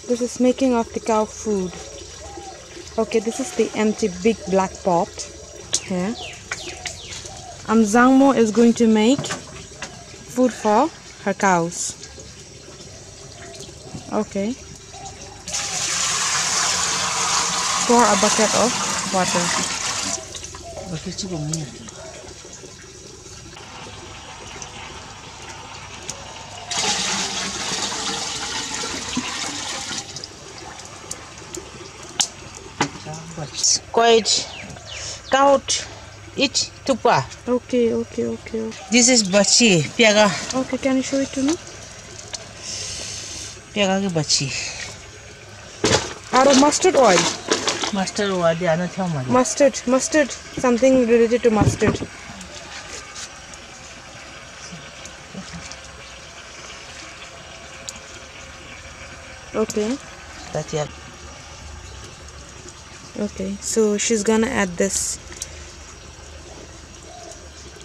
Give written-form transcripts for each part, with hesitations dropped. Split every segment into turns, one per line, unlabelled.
This is making of the cow food. Okay, this is the empty big black pot here. Zangmo is going to make food for her cows. Okay. Pour a bucket of water.
Quite count each tupa.
Okay.
This is bachi, piaga.
Okay, can you show it to me?
Piaga ki bachi.
Out of mustard oil.
Mustard oil, the other thing.
Mustard, something related to mustard. Okay.
That's it.
Okay, so she's gonna add this.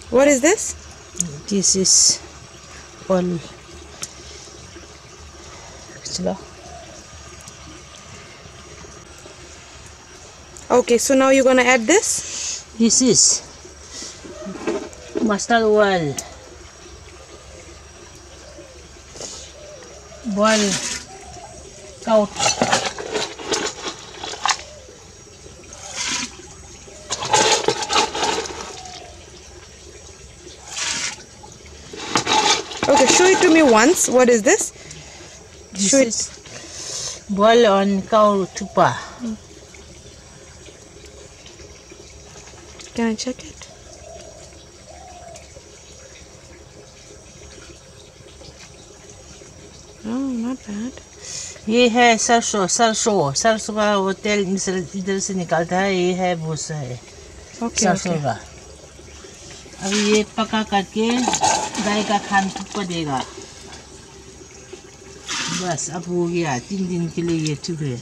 What is this?
This is oil.
Okay, so now you're gonna add this?
This is mustard oil. Boil cow.
Okay, show it to me once. What is this?
This is boil on cow tupa.
Can I check it? Oh, not bad.
ये है सरसों का वो तेल इधर से निकालता है. ये है भूसा है सरसों का. अब ये पका करके गाय का खान को देगा. बस अब हो गया. 3 दिन के लिए ये ठीक है.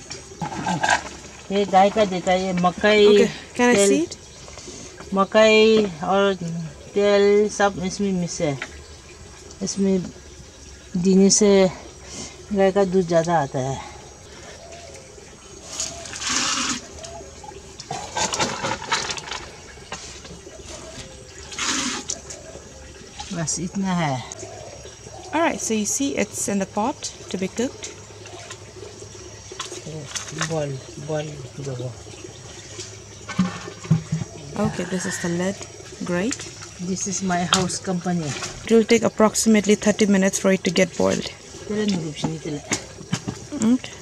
ये गाय का देता है. ये मकई तेल, मकई और तेल सब इसमें मिक्स है. इसमें देने से गाय का दूध ज़्यादा आता है. बस इतना है.
Alright, so you see it's in the pot to be cooked.
Boil.
Okay, this is the lid. Great.
This is my house company.
It will take approximately 30 minutes for it to get boiled. Okay.